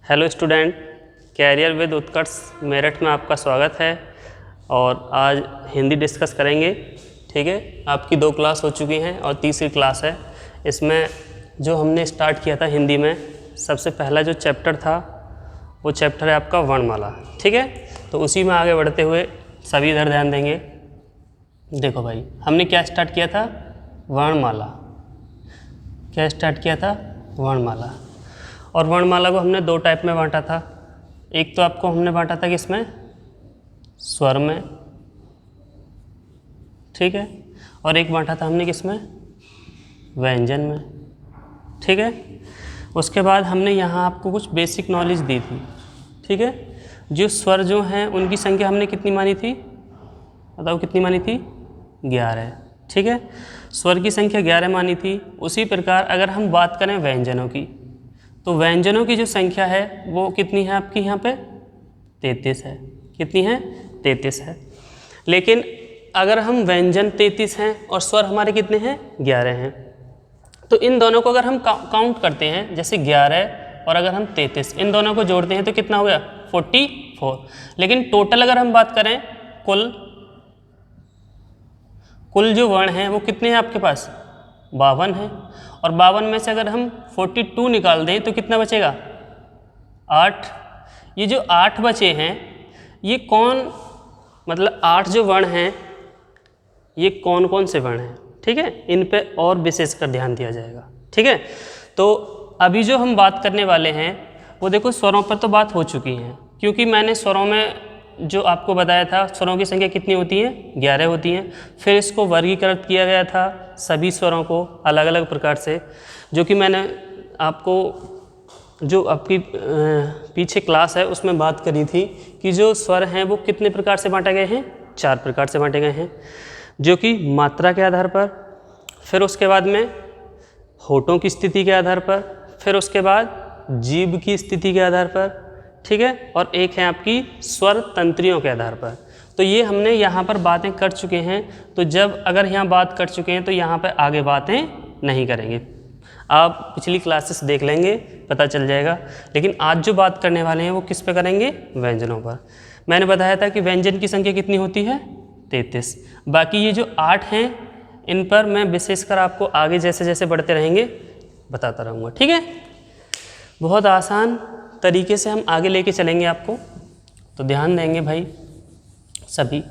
Hello student, career with उत्कर्ष मेरठ में आपका स्वागत है। और आज हिंदी डिस्कस करेंगे। ठीक है, आपकी 2 क्लास हो चुकी हैं और तीसरी क्लास है। इसमें जो हमने स्टार्ट किया था हिंदी में, सबसे पहला जो चैप्टर था वो चैप्टर है आपका वर्णमाला। ठीक है, तो उसी में आगे बढ़ते हुए सभी इधर ध्यान देंगे। देखो भाई, हमने क्या स्टार्ट किया था? वर्णमाला। क्या स्टार्ट किया था? वर्णमाला। और वर्णमाला को हमने 2 टाइप में बांटा था। एक तो आपको हमने बांटा था किसमें? स्वर में। ठीक है, और एक बांटा था हमने किसमें? व्यंजन में। ठीक है, उसके बाद हमने यहाँ आपको कुछ बेसिक नॉलेज दी थी। ठीक है, जो स्वर जो हैं उनकी संख्या हमने कितनी मानी थी? बताओ कितनी मानी थी? 11। ठीक है, स्वर की संख्या 11 मानी थी। उसी प्रकार अगर हम बात करें व्यंजनों की, तो व्यंजनों की जो संख्या है वो कितनी है आपकी यहाँ पे? 33 है। कितनी है? 33 है। लेकिन अगर हम व्यंजन 33 हैं और स्वर हमारे कितने हैं? 11 हैं, तो इन दोनों को अगर हम काउंट करते हैं, जैसे 11 और अगर हम 33, इन दोनों को जोड़ते हैं तो कितना हो गया? 44। लेकिन टोटल अगर हम बात करें, कुल जो वर्ण हैं वो कितने हैं आपके पास? 52 हैं। और 52 में से अगर हम 42 निकाल दें तो कितना बचेगा? 8। ये जो 8 बचे हैं, ये कौन, मतलब 8 जो वर्ण हैं ये कौन कौन से वर्ण हैं? ठीक है, इन पे और विशेषकर ध्यान दिया जाएगा। ठीक है, तो अभी जो हम बात करने वाले हैं वो देखो, स्वरों पर तो बात हो चुकी है, क्योंकि मैंने स्वरों में जो आपको बताया था स्वरों की संख्या कितनी होती है? 11 होती हैं। फिर इसको वर्गीकृत किया गया था सभी स्वरों को अलग अलग प्रकार से, जो कि मैंने आपको जो आपकी पीछे क्लास है उसमें बात करी थी कि जो स्वर हैं वो कितने प्रकार से बांटे गए हैं? 4 प्रकार से बांटे गए हैं, जो कि मात्रा के आधार पर, फिर उसके बाद में होठों की स्थिति के आधार पर, फिर उसके बाद जीभ की स्थिति के आधार पर। ठीक है, और एक है आपकी स्वर तंत्रियों के आधार पर। तो ये हमने यहाँ पर बातें कर चुके हैं। तो जब अगर यहाँ बात कर चुके हैं तो यहाँ पर आगे बातें नहीं करेंगे। आप पिछली क्लासेस देख लेंगे, पता चल जाएगा। लेकिन आज जो बात करने वाले हैं वो किस पे करेंगे? व्यंजनों पर। मैंने बताया था कि व्यंजन की संख्या कितनी होती है? 33। बाकी ये जो 8 हैं इन पर मैं विशेषकर आपको आगे जैसे जैसे बढ़ते रहेंगे बताता रहूँगा। ठीक है, बहुत आसान तरीके से हम आगे लेके चलेंगे आपको, तो ध्यान देंगे भाई सभी।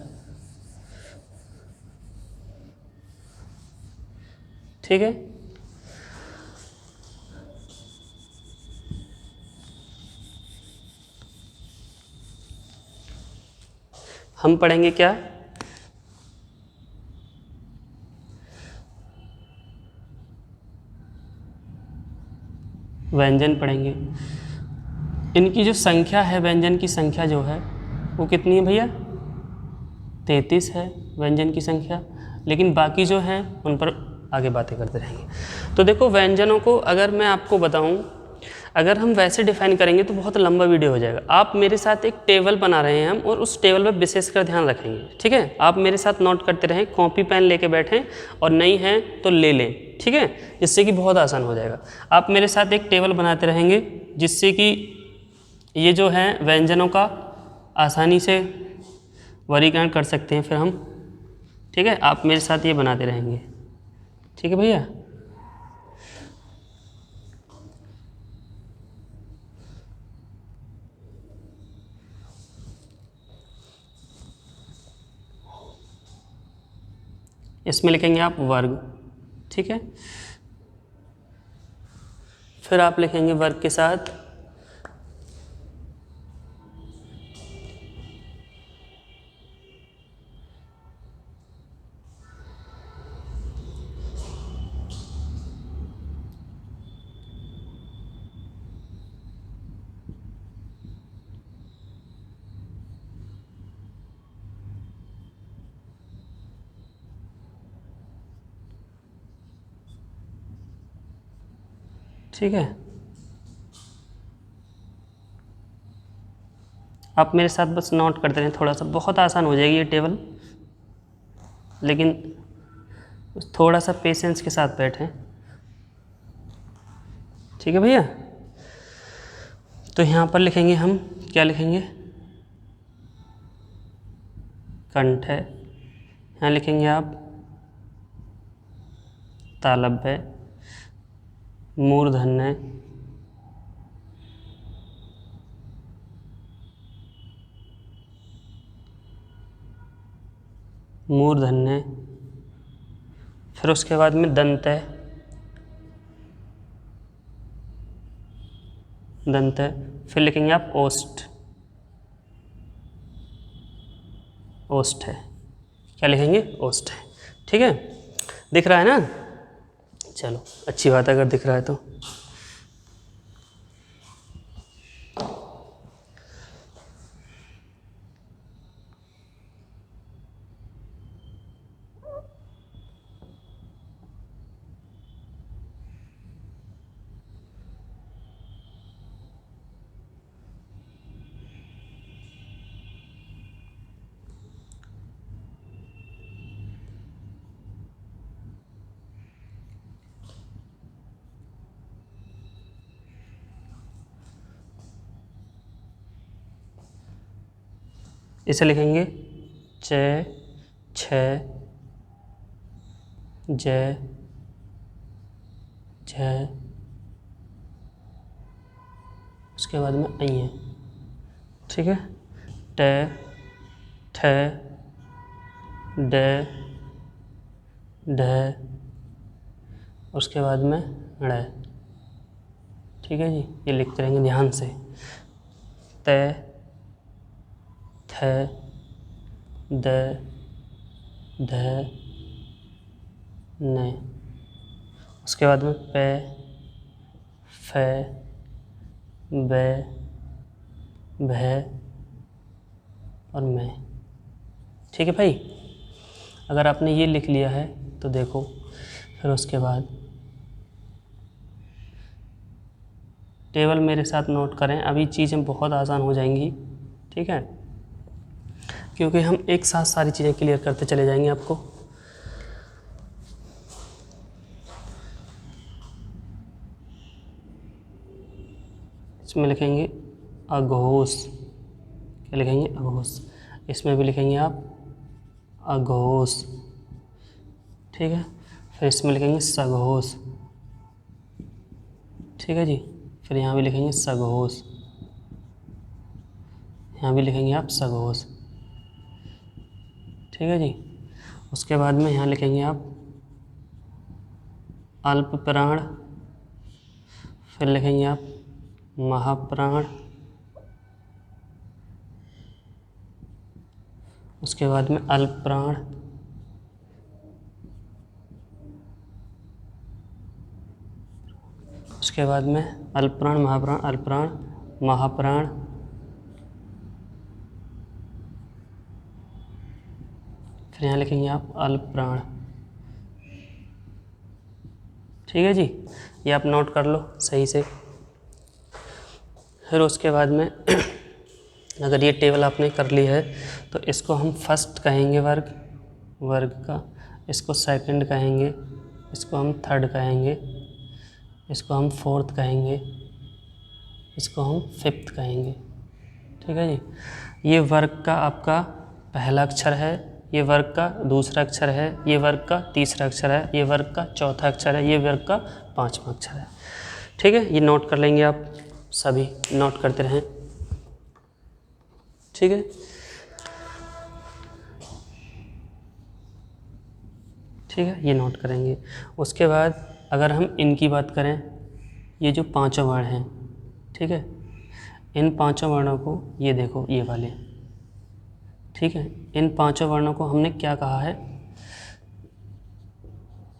ठीक है, हम पढ़ेंगे क्या? व्यंजन पढ़ेंगे। इनकी जो संख्या है, व्यंजन की संख्या जो है वो कितनी है भैया? 33 है व्यंजन की संख्या। लेकिन बाकी जो हैं उन पर आगे बातें करते रहेंगे। तो देखो, व्यंजनों को अगर मैं आपको बताऊं, अगर हम वैसे डिफाइन करेंगे तो बहुत लंबा वीडियो हो जाएगा। आप मेरे साथ एक टेबल बना रहे हैं हम, और उस टेबल पर विशेषकर ध्यान रखेंगे। ठीक है, आप मेरे साथ नोट करते रहें, कॉपी पेन लेके बैठें, और नहीं है तो ले लें। ठीक है, जिससे कि बहुत आसान हो जाएगा। आप मेरे साथ एक टेबल बनाते रहेंगे, जिससे कि ये जो है व्यंजनों का आसानी से वर्गीकरण कर सकते हैं फिर हम। ठीक है, आप मेरे साथ ये बनाते रहेंगे। ठीक है भैया, इसमें लिखेंगे आप वर्ग। ठीक है, फिर आप लिखेंगे वर्ग के साथ ठीक है। आप मेरे साथ बस नोट करते रहें, थोड़ा सा बहुत आसान हो जाएगी ये टेबल, लेकिन थोड़ा सा पेशेंस के साथ बैठें। ठीक है भैया, तो यहाँ पर लिखेंगे हम, क्या लिखेंगे, कंठ है। यहाँ लिखेंगे आप तालब है, मूर्धन्य है, मूर्धन्य है। फिर उसके बाद में दंत है, दंत है। फिर लिखेंगे आप ओष्ठ, ओष्ठ है। क्या लिखेंगे, ओष्ठ है। ठीक है, दिख रहा है ना? चलो अच्छी बात है अगर दिख रहा है तो। इसे लिखेंगे च, छ, ज, झ, उसके बाद में आई है। ठीक है, ट, ठ, ड, ढ, उसके बाद में ड़। ठीक है जी, ये लिखते रहेंगे ध्यान से। त, थ, द, ध, न, उसके बाद में प, फ, ब, भ और मैं। ठीक है भाई, अगर आपने ये लिख लिया है तो देखो, फिर उसके बाद टेबल मेरे साथ नोट करें। अभी चीज़ें बहुत आसान हो जाएंगी। ठीक है, क्योंकि हम एक साथ सारी चीज़ें क्लियर करते चले जाएंगे आपको। इसमें लिखेंगे अघोष, क्या लिखेंगे, अघोष। इसमें भी लिखेंगे आप अघोष। ठीक है, फिर इसमें लिखेंगे सघोष। ठीक है जी, फिर यहाँ भी लिखेंगे सघोष, यहाँ भी लिखेंगे आप सघोष। ठीक है जी, उसके बाद में यहाँ लिखेंगे आप अल्प प्राण, फिर लिखेंगे आप महाप्राण, उसके बाद में अल्प प्राण, उसके बाद में अल्प प्राण, महाप्राण, अल्प प्राण, महाप्राण, फिर यहाँ लिखेंगे आप अल्प प्राण। ठीक है जी, ये आप नोट कर लो सही से। फिर उसके बाद में अगर ये टेबल आपने कर ली है तो इसको हम फर्स्ट कहेंगे वर्ग, वर्ग का, इसको सेकंड कहेंगे, इसको हम थर्ड कहेंगे, इसको हम फोर्थ कहेंगे, इसको हम फिफ्थ कहेंगे। ठीक है जी, ये वर्ग का आपका पहला अक्षर है, ये वर्ग का दूसरा अक्षर है, ये वर्ग का तीसरा अक्षर है, ये वर्ग का चौथा अक्षर है, ये वर्ग का पांचवा अक्षर है। ठीक है, ये नोट कर लेंगे आप, सभी नोट करते रहें। ठीक है, ठीक है, ये नोट करेंगे। उसके बाद अगर हम इनकी बात करें, ये जो पांचों वर्ण हैं, ठीक है, इन पांचों वर्णों को, ये देखो ये वाले, ठीक है, इन पांचों वर्णों को हमने क्या कहा है,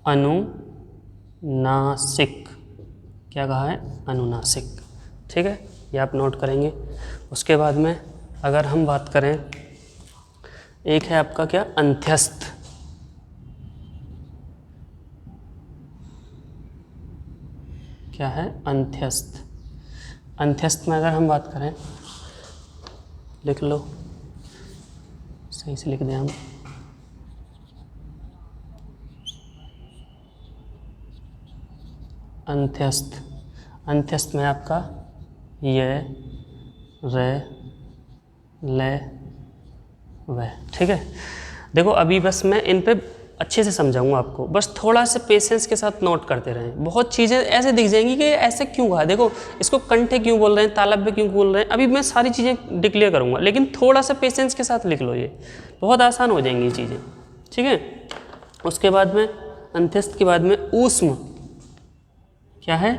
अनुनासिक। क्या कहा है, अनुनासिक। ठीक है, ये आप नोट करेंगे। उसके बाद में अगर हम बात करें, एक है आपका क्या, अंत्यस्थ। क्या है, अंत्यस्थ। अंत्यस्थ में अगर हम बात करें, लिख लो, सही से लिख दें हम, अंत्यस्थ। अंत्यस्थ में आपका ये, रे, ले, वे। ठीक है, देखो अभी बस मैं इन पे अच्छे से समझाऊंगा आपको, बस थोड़ा सा पेशेंस के साथ नोट करते रहें। बहुत चीज़ें ऐसे दिख जाएंगी कि ऐसे क्यों कहा, देखो इसको कंठे क्यों बोल रहे हैं, तालव्य क्यों बोल रहे हैं, अभी मैं सारी चीज़ें डिक्लेयर करूंगा, लेकिन थोड़ा सा पेशेंस के साथ लिख लो, ये बहुत आसान हो जाएंगी चीज़ें। ठीक है, उसके बाद में अंत्यस्थ के बाद में ऊष्म, क्या है,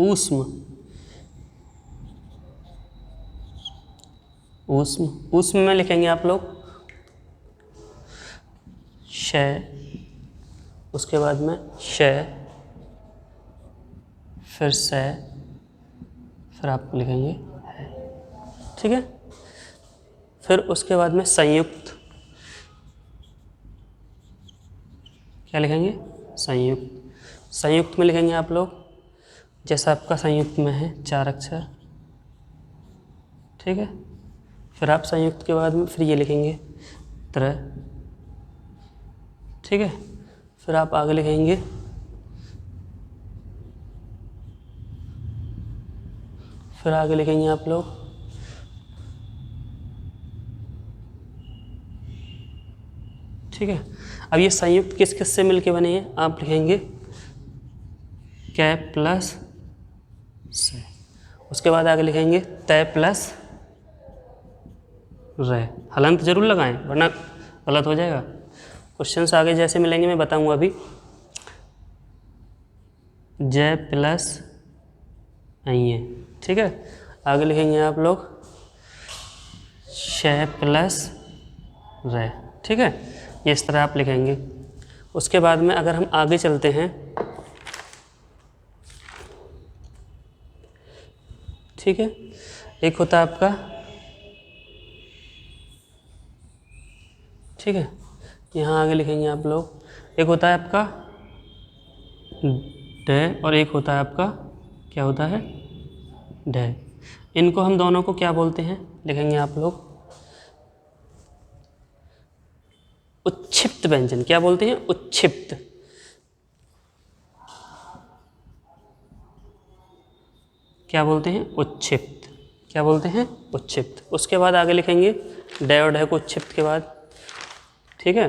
ऊष्म, ऊष्म, ऊष्म में लिखेंगे आप लोग शय, उसके बाद में शय, फिर से, फिर आप लिखेंगे है। ठीक है, फिर उसके बाद में संयुक्त, क्या लिखेंगे, संयुक्त, संयुक्त में लिखेंगे आप लोग जैसा आपका संयुक्त में है 4 अक्षर। ठीक है, फिर आप संयुक्त के बाद में फिर ये लिखेंगे त्र। ठीक है, फिर आप आगे लिखेंगे आप लोग ठीक है। अब ये संयुक्त किस किस से मिलके बने हैं, आप लिखेंगे कै प्लस से, उसके बाद आगे लिखेंगे तय प्लस रे। हलंत जरूर लगाएं वरना गलत हो जाएगा। क्वेश्चंस आगे जैसे मिलेंगे मैं बताऊंगा अभी। जय प्लस ये, ठीक है। आगे लिखेंगे आप लोग शय प्लस रे, ठीक है। ये इस तरह आप लिखेंगे। उसके बाद में अगर हम आगे चलते हैं, ठीक है, एक होता है आपका, ठीक है, यहाँ आगे लिखेंगे आप लोग, एक होता है आपका ड और एक होता है आपका क्या होता है ढ। इनको हम दोनों को क्या बोलते हैं, लिखेंगे आप लोग उच्छिप्त व्यंजन। क्या बोलते हैं, उच्छिप्त। क्या बोलते हैं, उच्छिप्त। क्या बोलते हैं, उच्छिप्त। उसके बाद आगे लिखेंगे ड और ढ को उच्छिप्त के बाद, ठीक है।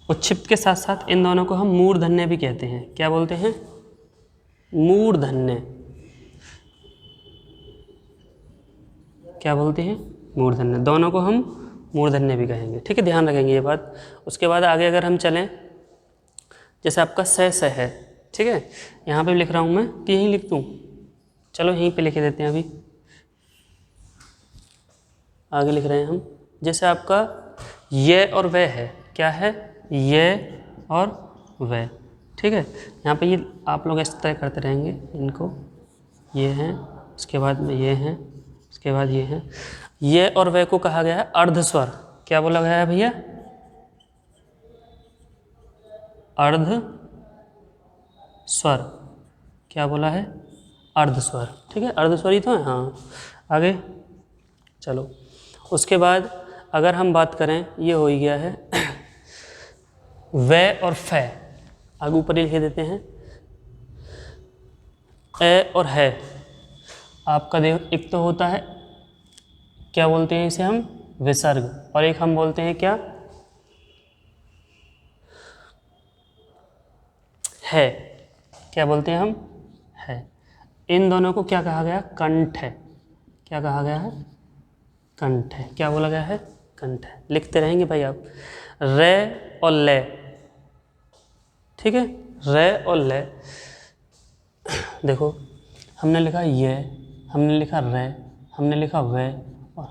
उच्छिप्त के साथ साथ इन दोनों को हम मूर्धन्य भी कहते हैं। क्या बोलते हैं, मूर्धन्य। क्या बोलते हैं, मूर्धन्य। दोनों को हम मूर्धन्य भी कहेंगे, ठीक है, ध्यान रखेंगे ये बात। उसके बाद आगे अगर हम चलें, जैसे आपका स है, ठीक है, यहाँ पे लिख रहा हूँ मैं कि यहीं लिख दूँ, चलो यहीं पे लिख देते हैं अभी। आगे लिख रहे हैं हम, जैसे आपका ये और वह है, क्या है, ये और वह, ठीक है। यहाँ पे ये आप लोग इस तरह करते रहेंगे इनको, ये हैं, उसके बाद में ये हैं, उसके बाद ये हैं। ये और वह को कहा गया है अर्धस्वर। क्या बोला गया है भैया, अर्ध स्वर। क्या बोला है, अर्धस्वर, ठीक है, अर्धस्वर ही तो है, हाँ। आगे चलो, उसके बाद अगर हम बात करें, ये हो ही गया है वे और फै, आगे ऊपर ही लिख देते हैं। ए और है आपका देख, एक तो होता है क्या बोलते हैं इसे हम, विसर्ग, और एक हम बोलते हैं क्या, है। क्या बोलते हैं हम, है। इन दोनों को क्या कहा गया, कंठ है। क्या कहा गया है, कंठ है। क्या बोला गया है, कंठ है। लिखते रहेंगे भाई आप, रे और ले, ठीक है, रे और ले। देखो हमने लिखा ये, हमने लिखा रे, हमने लिखा वे, और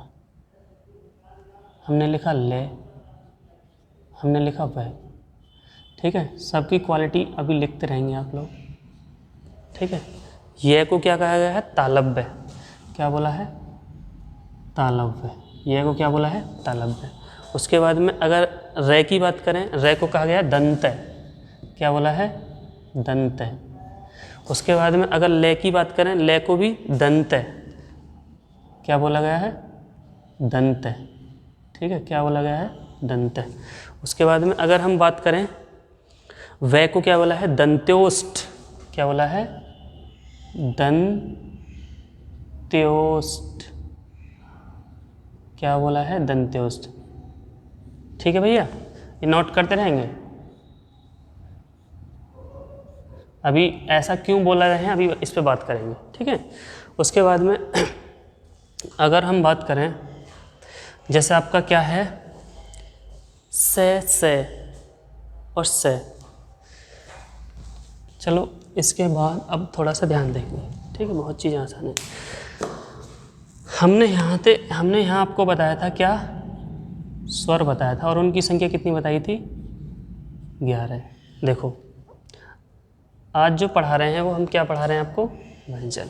हमने लिखा ले, हमने लिखा वह, ठीक है। सबकी क्वालिटी अभी लिखते रहेंगे आप लोग, ठीक है। ये को क्या कहा गया है, तालव्य। क्या बोला है, तालव्य। ये को क्या बोला है, तालव्य। उसके बाद में अगर रे की बात करें, रे को कहा गया है दंत। क्या बोला है, दंत है। उसके बाद में अगर ले की बात करें, ले को भी दंत है। क्या बोला गया है, दंत है, ठीक है। क्या बोला गया है, दंत है। उसके बाद में अगर हम बात करें, वह को क्या बोला है, दंत्योष्ठ। क्या बोला है? दंत्योष्ठ। क्या बोला है? दंत्योष्ठ। ठीक है भैया, ये नोट करते रहेंगे। अभी ऐसा क्यों बोला रहे हैं, अभी इस पे बात करेंगे, ठीक है। उसके बाद में अगर हम बात करें, जैसे आपका क्या है, से और से। चलो इसके बाद अब थोड़ा सा ध्यान देंगे, ठीक है। बहुत चीज़ें आसान है। हमने यहाँ आपको बताया था क्या, स्वर बताया था, और उनकी संख्या कितनी बताई थी? 11। देखो आज जो पढ़ा रहे हैं वो हम क्या पढ़ा रहे हैं आपको? व्यंजन।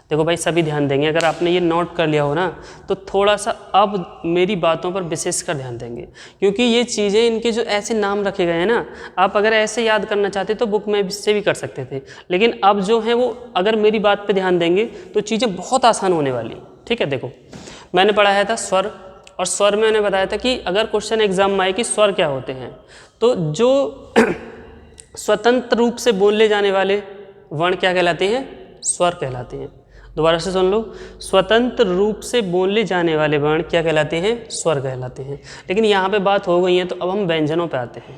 देखो भाई सभी ध्यान देंगे, अगर आपने ये नोट कर लिया हो ना तो थोड़ा सा अब मेरी बातों पर विशेष कर ध्यान देंगे, क्योंकि ये चीज़ें, इनके जो ऐसे नाम रखे गए हैं ना, आप अगर ऐसे याद करना चाहते तो बुक में से भी कर सकते थे, लेकिन अब जो है वो अगर मेरी बात पे ध्यान देंगे तो चीज़ें बहुत आसान होने वाली, ठीक है। देखो मैंने पढ़ाया था स्वर, और स्वर में मैंने बताया था कि अगर क्वेश्चन एग्जाम में आए कि स्वर क्या होते हैं, तो जो स्वतंत्र रूप से बोले जाने वाले वर्ण क्या कहलाते हैं? स्वर कहलाते हैं। दोबारा से सुन लो, स्वतंत्र रूप से बोले जाने वाले वर्ण क्या कहलाते हैं? स्वर कहलाते हैं। लेकिन यहाँ पे बात हो गई है तो अब हम व्यंजनों पे आते हैं।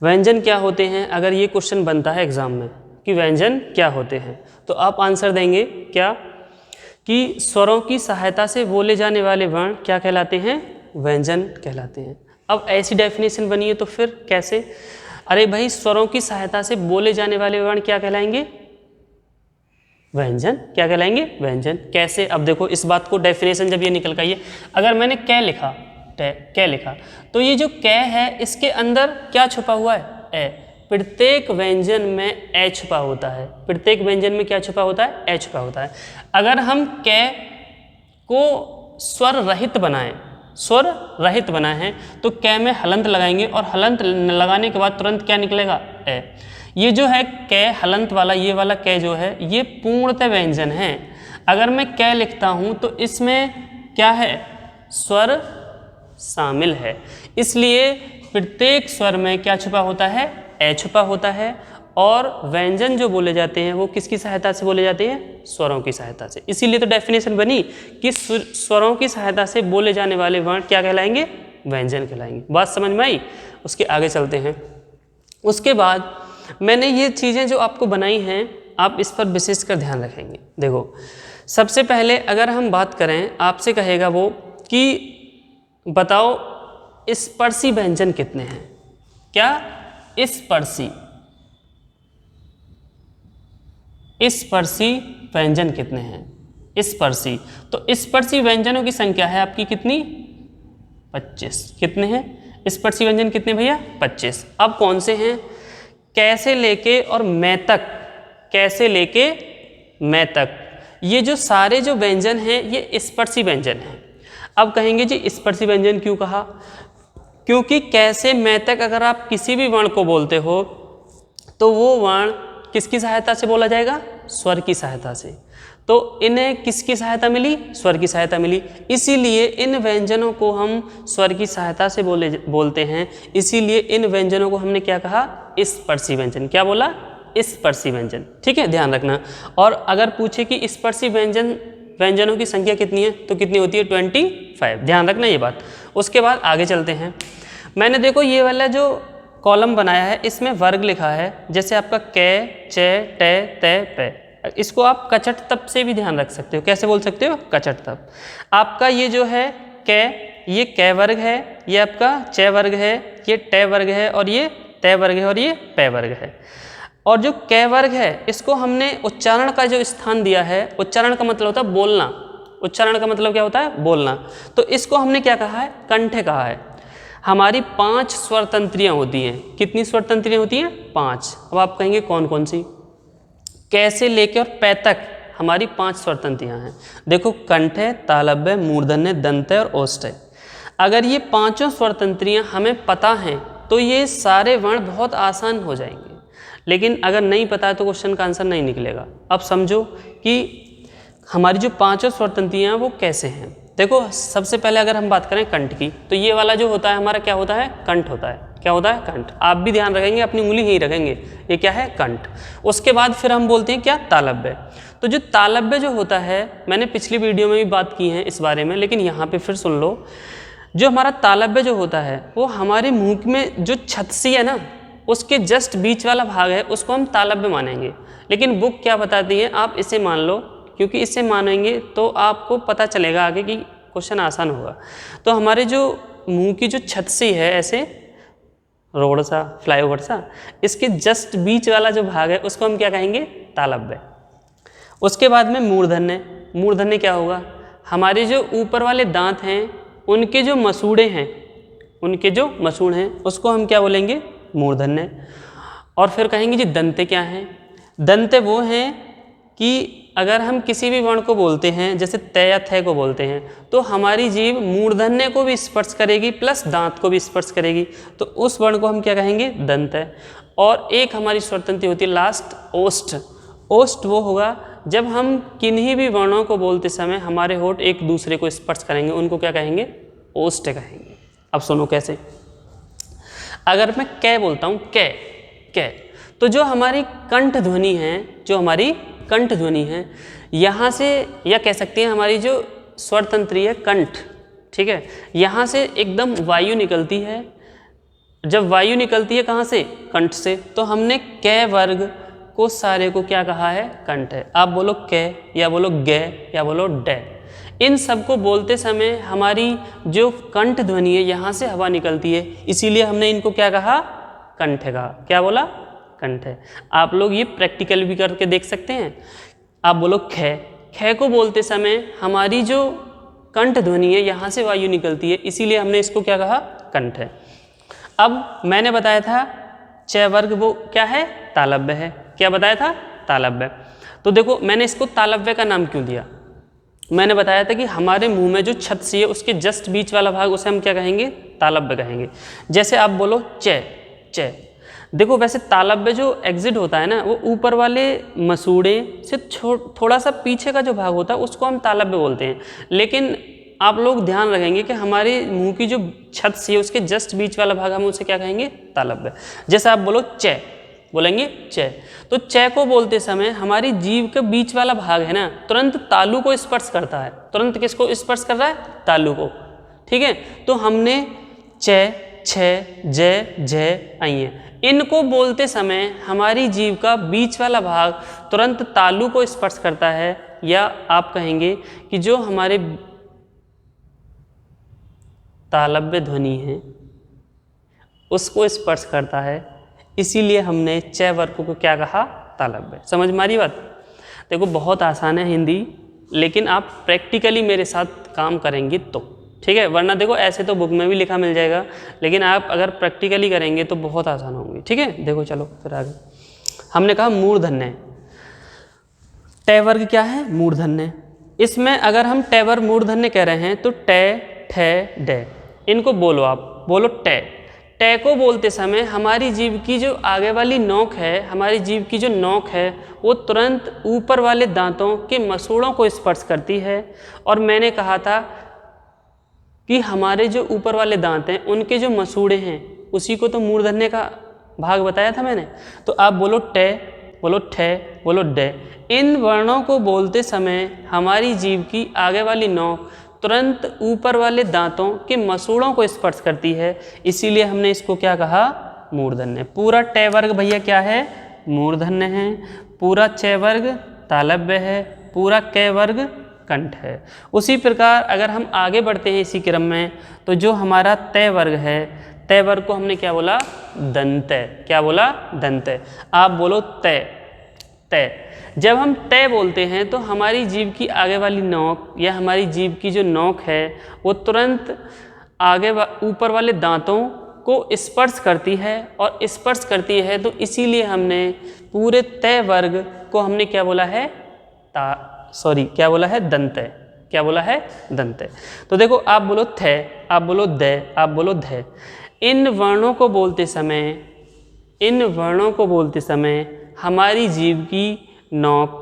व्यंजन क्या होते हैं? अगर ये क्वेश्चन बनता है एग्जाम में कि व्यंजन क्या होते हैं, तो आप आंसर देंगे क्या, कि स्वरों की सहायता से बोले जाने वाले वर्ण क्या कहलाते हैं? व्यंजन कहलाते हैं। अब ऐसी डेफिनेशन बनी है तो फिर कैसे? अरे भाई स्वरों की सहायता से बोले जाने वाले वर्ण क्या कहलाएंगे? व्यंजन। क्या कहलाएंगे? व्यंजन। कैसे? अब देखो इस बात को डेफिनेशन जब ये निकल गई है, अगर मैंने कै लिखा, कै लिखा, तो ये जो कै है इसके अंदर क्या छुपा हुआ है? ए। प्रत्येक व्यंजन में ए छुपा होता है। प्रत्येक व्यंजन में क्या छुपा होता है? ए छुपा होता है। अगर हम कै को स्वर रहित बनाएं, स्वर रहित बनाए हैं, तो कै में हलंत लगाएंगे और हलंत लगाने के बाद तुरंत क्या निकलेगा? ए। ये जो है कै हलंत वाला, ये वाला कै जो है ये पूर्णतः व्यंजन है। अगर मैं कै लिखता हूँ तो इसमें क्या है? स्वर शामिल है, इसलिए प्रत्येक स्वर में क्या छुपा होता है? ए छुपा होता है। और व्यंजन जो बोले जाते हैं वो किसकी सहायता से बोले जाते हैं? स्वरों की सहायता से। इसीलिए तो डेफिनेशन बनी कि स्वरों की सहायता से बोले जाने वाले वर्ण क्या कहलाएंगे? व्यंजन कहलाएंगे। बात समझ में आई? उसके आगे चलते हैं। उसके बाद मैंने ये चीज़ें जो आपको बनाई हैं, आप इस पर विशेष कर ध्यान रखेंगे। देखो सबसे पहले अगर हम बात करें, आपसे कहेगा वो कि बताओ स्पर्शी व्यंजन कितने हैं? क्या? स्पर्शी व्यंजन कितने हैं? स्पर्शी। तो स्पर्शी व्यंजनों की संख्या है आपकी कितनी? 25। कितने हैं स्पर्शी व्यंजन? कितने भैया? 25। अब कौन से हैं? कैसे लेके और मैं तक, कैसे लेके मैं तक, ये जो सारे जो व्यंजन हैं ये स्पर्शी व्यंजन हैं। अब कहेंगे जी स्पर्शी व्यंजन क्यों कहा? क्योंकि कैसे मैं तक अगर आप किसी भी वर्ण को बोलते हो तो वो वर्ण किसकी सहायता से बोला जाएगा? स्वर की सहायता से। तो इन्हें किसकी सहायता मिली? स्वर की सहायता मिली। इसीलिए इन व्यंजनों को हम स्वर की सहायता से बोलते हैं। इसीलिए इन व्यंजनों को हमने क्या कहा? स्पर्शी व्यंजन। क्या बोला? स्पर्शी व्यंजन। ठीक है, ध्यान रखना। और अगर पूछे कि स्पर्शी व्यंजनों की संख्या कितनी है तो कितनी होती है? 25। ध्यान रखना ये बात। उसके बाद आगे चलते हैं। मैंने देखो ये वाला जो कॉलम बनाया है इसमें वर्ग लिखा है, जैसे आपका कै, चे, टे, ते, पे। इसको आप कचट तप से भी ध्यान रख सकते हो। कैसे बोल सकते हो? कचट तप। आपका ये जो है कै, ये कै वर्ग है, ये आपका चे वर्ग है, ये टे वर्ग है, और ये ते वर्ग है, और ये पे वर्ग है। और जो कै वर्ग है इसको हमने उच्चारण का जो स्थान दिया है, उच्चारण का मतलब होता है बोलना। उच्चारण का मतलब क्या होता है? बोलना। तो इसको हमने क्या कहा है? कंठे कहा है। हमारी 5 स्वर तंत्रियाँ होती हैं। कितनी स्वर तंत्रियाँ होती हैं? 5। अब आप कहेंगे कौन कौन सी? कैसे लेके और पै तक हमारी 5 स्वर तंत्रियाँ हैं। देखो कंठ है, तालव्य है, मूर्धन्य है, दंत है और ओष्ठ है। अगर ये 5 स्वर तंत्रियाँ हमें पता हैं तो ये सारे वर्ण बहुत आसान हो जाएंगे। लेकिन अगर नहीं पता है तो क्वेश्चन का आंसर नहीं निकलेगा। अब समझो कि हमारी जो 5 स्वर तंत्रियाँ हैं वो कैसे हैं। देखो सबसे पहले अगर हम बात करें कंठ की, तो ये वाला जो होता है हमारा क्या होता है? कंठ होता है। क्या होता है? कंठ। आप भी ध्यान रखेंगे, अपनी उंगली यहीं रखेंगे, ये क्या है? कंठ। उसके बाद फिर हम बोलते हैं क्या? तालव्य। तो जो तालव्य जो होता है, मैंने पिछली वीडियो में भी बात की है इस बारे में, लेकिन यहाँ पे फिर सुन लो। जो हमारा तालव्य जो होता है वो हमारे मुंह में जो छत्सी है ना, उसके जस्ट बीच वाला भाग है, उसको हम तालव्य मानेंगे। लेकिन बुक क्या बताती है, आप इसे मान लो, क्योंकि इसे मानेंगे तो आपको पता चलेगा आगे कि क्वेश्चन आसान होगा। तो हमारे जो मुंह की जो छत्सी है, ऐसे रोड सा, फ्लाईओवर सा, इसके जस्ट बीच वाला जो भाग है उसको हम क्या कहेंगे? तालव्य। उसके बाद में मूर्धन्य। मूर्धन्य क्या होगा? हमारे जो ऊपर वाले दांत हैं उनके जो मसूड़े हैं, उनके जो मसूड़ हैं उसको हम क्या बोलेंगे? मूर्धन्य। और फिर कहेंगे जी दंते क्या हैं? दंते वो हैं कि अगर हम किसी भी वर्ण को बोलते हैं, जैसे त या थ को बोलते हैं, तो हमारी जीभ मूर्धन्य को भी स्पर्श करेगी प्लस दांत को भी स्पर्श करेगी, तो उस वर्ण को हम क्या कहेंगे? दंत है। और एक हमारी स्वरतंत्री होती है लास्ट, ओष्ठ। ओष्ठ वो होगा जब हम किन्हीं भी वर्णों को बोलते समय हमारे होठ एक दूसरे को स्पर्श करेंगे, उनको क्या कहेंगे? ओष्ठ कहेंगे। अब सुनो कैसे। अगर मैं कै बोलता हूँ, कै कै, तो जो हमारी कंठ ध्वनि है, जो हमारी कंठ ध्वनि है, यहाँ से, या कह सकते हैं हमारी जो स्वर तंत्री है कंठ, ठीक है, यहाँ से एकदम वायु निकलती है। जब वायु निकलती है कहाँ से? कंठ से। तो हमने कै वर्ग को सारे को क्या कहा है? कंठ है। आप बोलो कै, या बोलो गे, या बोलो डे, इन सब को बोलते समय हमारी जो कंठ ध्वनि है यहाँ से हवा निकलती है, इसीलिए हमने इनको क्या कहा? कंठ कहा। क्या बोला? कंठ है। आप लोग ये प्रैक्टिकल भी करके देख सकते हैं। आप बोलो खे, खे को बोलते समय हमारी जो कंठ ध्वनि है यहाँ से वायु निकलती है, इसीलिए हमने इसको क्या कहा? कंठ है। अब मैंने बताया था च वर्ग वो क्या है? तालव्य है। क्या बताया था? तालव्य। तो देखो मैंने इसको तालव्य का नाम क्यों दिया? मैंने बताया था कि हमारे मुंह में जो छत्सी है उसके जस्ट बीच वाला भाग, उसे हम क्या कहेंगे? तालव्य कहेंगे। जैसे आप बोलो च, च। देखो वैसे तालव्य जो एग्जिट होता है ना, वो ऊपर वाले मसूड़े से थोड़ा सा पीछे का जो भाग होता है उसको हम तालव्य बोलते हैं। लेकिन आप लोग ध्यान रखेंगे कि हमारे मुंह की जो छत्सी है उसके जस्ट बीच वाला भाग हम उसे क्या कहेंगे? तालव्य। जैसे आप बोलो च, बोलेंगे च, तो च को बोलते समय हमारी जीभ के बीच वाला भाग है ना, तुरंत तालु को स्पर्श करता है। तुरंत किसको स्पर्श कर रहा है? तालु को। ठीक है, तो हमने च, छ, ज, झ आई है, इनको बोलते समय हमारी जीभ का बीच वाला भाग तुरंत तालु को स्पर्श करता है, या आप कहेंगे कि जो हमारे तालव्य ध्वनि है उसको स्पर्श करता है, इसीलिए हमने च वर्ग को क्या कहा? तालव्य। समझ में आ रही बात? देखो बहुत आसान है हिंदी, लेकिन आप प्रैक्टिकली मेरे साथ काम करेंगे तो ठीक है, वरना देखो ऐसे तो बुक में भी लिखा मिल जाएगा, लेकिन आप अगर प्रैक्टिकली करेंगे तो बहुत आसान होंगे। ठीक है, देखो चलो फिर आगे। हमने कहा मूर्धन्य। ट वर्ग क्या है? मूर्धन्य। इसमें अगर हम ट वर्ग मूर्धन्य कह रहे हैं तो ट, ठ, ड, इनको बोलो। आप बोलो ट। ट को बोलते समय हमारी जीभ की जो आगे वाली नोक है, हमारी जीभ की जो नोक है वो तुरंत ऊपर वाले दांतों के मसूड़ों को स्पर्श करती है। और मैंने कहा था कि हमारे जो ऊपर वाले दांत हैं उनके जो मसूड़े हैं उसी को तो मूर्धन्य का भाग बताया था मैंने। तो आप बोलो ट, बोलो ठ, बोलो ड, इन वर्णों को बोलते समय हमारी जीभ की आगे वाली नोक तुरंत ऊपर वाले दांतों के मसूड़ों को स्पर्श करती है, इसीलिए हमने इसको क्या कहा? मूर्धन्य। पूरा ट वर्ग भैया क्या है? मूर्धन्य है। पूरा च वर्ग तालव्य है। पूरा क वर्ग कंठ है। उसी प्रकार अगर हम आगे बढ़ते हैं इसी क्रम में, तो जो हमारा त वर्ग है, त वर्ग को हमने क्या बोला? दंत। क्या बोला? दंत। आप बोलो त, त। जब हम त बोलते हैं तो हमारी जीभ की आगे वाली नोक या हमारी जीभ की जो नोक है वो तुरंत आगे ऊपर वाले दांतों को स्पर्श करती है, और स्पर्श करती है तो इसीलिए हमने पूरे त वर्ग को हमने क्या बोला है? क्या बोला है? दंत। क्या बोला है? दंत। तो देखो आप बोलो थ, आप बोलो द, आप बोलो ध, इन वर्णों को बोलते समय हमारी जीभ की नोक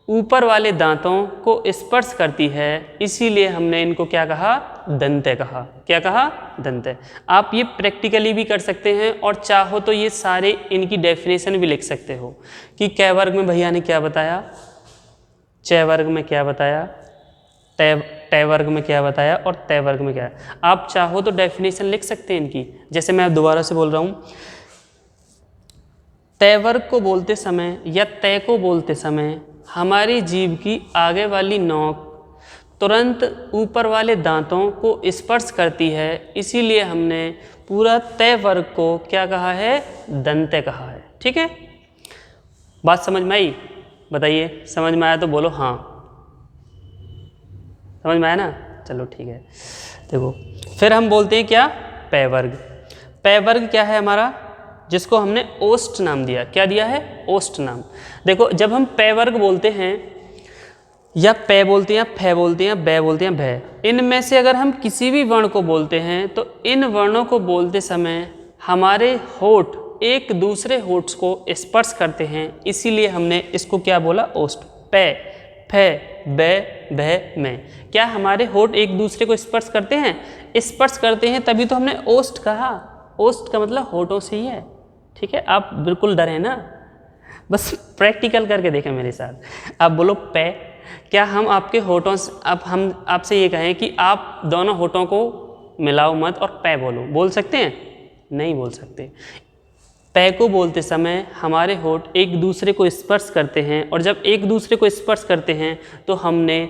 ऊपर वाले दांतों को स्पर्श करती है, इसीलिए हमने इनको क्या कहा? दंत्य कहा। क्या कहा? दंत्य। आप ये प्रैक्टिकली भी कर सकते हैं और चाहो तो ये सारे इनकी डेफिनेशन भी लिख सकते हो कि कै वर्ग में भैया ने क्या बताया, चय वर्ग में क्या बताया, तय वर्ग में क्या बताया और तय वर्ग में क्या है। आप चाहो तो डेफिनेशन लिख सकते हैं इनकी। जैसे मैं दोबारा से बोल रहा हूँ, तय वर्ग को बोलते समय या तय को बोलते समय हमारी जीभ की आगे वाली नोक तुरंत ऊपर वाले दांतों को स्पर्श करती है, इसीलिए हमने पूरा तय वर्ग को क्या कहा है? दंत्य कहा है। ठीक है, बात समझ में आई? बताइए, समझ में आया तो बोलो हाँ। समझ में आया ना? चलो ठीक है। देखो फिर हम बोलते हैं क्या? पै वर्ग। पै वर्ग क्या है हमारा? जिसको हमने ओष्ठ नाम दिया। क्या दिया है? ओष्ठ नाम। देखो जब हम पै वर्ग बोलते हैं या पै बोलते हैं, फै बोलते हैं, बै बोलते हैं, भै, इनमें से अगर हम किसी भी वर्ण को बोलते हैं तो इन वर्णों को बोलते समय हमारे होठ एक दूसरे होठ को स्पर्श करते हैं, इसीलिए हमने इसको क्या बोला? ओष्ठ। पै, फै, बै, भै, मै। क्या हमारे होठ एक दूसरे को स्पर्श करते हैं? स्पर्श करते हैं, तभी तो हमने ओष्ठ कहा। ओष्ठ का मतलब होठों से ही है। ठीक है, आप बिल्कुल डरे ना, बस प्रैक्टिकल करके देखें मेरे साथ। आप बोलो पै। क्या हम आपके होठों से, अब हम आपसे ये कहें कि आप दोनों होठों को मिलाओ मत और पै बोलो, बोल सकते हैं? नहीं बोल सकते। पै को बोलते समय हमारे होठ एक दूसरे को स्पर्श करते हैं, और जब एक दूसरे को स्पर्श करते हैं तो हमने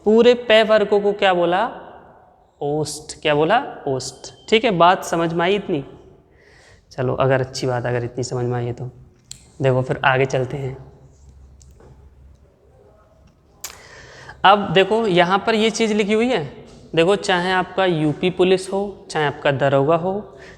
पूरे पै वर्ग को क्या बोला? ओष्ठ। क्या बोला? ओष्ठ। ठीक है, बात समझ में आई इतनी? चलो, अगर अच्छी बात, अगर इतनी समझ में आई है तो देखो फिर आगे चलते हैं। अब देखो यहाँ पर ये चीज़ लिखी हुई है। देखो, चाहे आपका यूपी पुलिस हो, चाहे आपका दरोगा हो,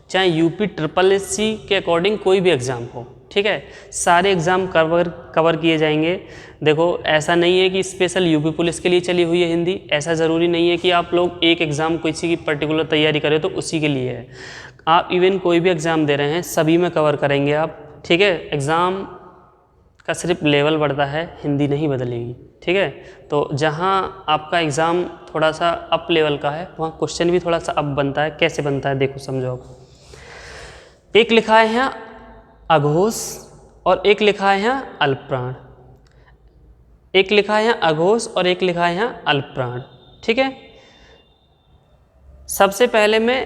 चाहे यूपी SSSC के अकॉर्डिंग कोई भी एग्ज़ाम हो, ठीक है, सारे एग्ज़ाम कवर किए जाएंगे। देखो ऐसा नहीं है कि स्पेशल यूपी पुलिस के लिए चली हुई है हिंदी, ऐसा ज़रूरी नहीं है कि आप लोग एक एग्ज़ाम किसी की पर्टिकुलर तैयारी करें तो उसी के लिए है। आप इवन कोई भी एग्ज़ाम दे रहे हैं, सभी में कवर करेंगे आप। ठीक है, एग्ज़ाम का सिर्फ लेवल बढ़ता है, हिंदी नहीं बदलेगी। ठीक है, तो जहाँ आपका एग्ज़ाम थोड़ा सा अप लेवल का है, वहाँ क्वेश्चन भी थोड़ा सा अप बनता है। कैसे बनता है देखो, समझो। एक लिखा है यहाँ अघोष और एक लिखा है यहाँ अल्पप्राण। एक लिखा है यहाँ अघोष और एक लिखा है यहाँ अल्पप्राण। ठीक है, सबसे पहले मैं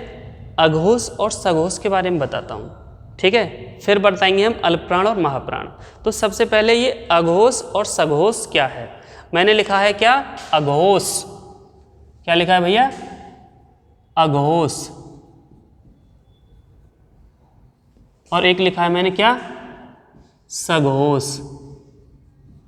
अघोष और सघोष के बारे में बताता हूँ। ठीक है, फिर बताएंगे हम अल्पप्राण और महाप्राण। तो सबसे पहले ये अघोष और सघोष क्या है? मैंने लिखा है क्या? अघोष। क्या लिखा है भैया? अघोष। और एक लिखा है मैंने क्या? सघोष।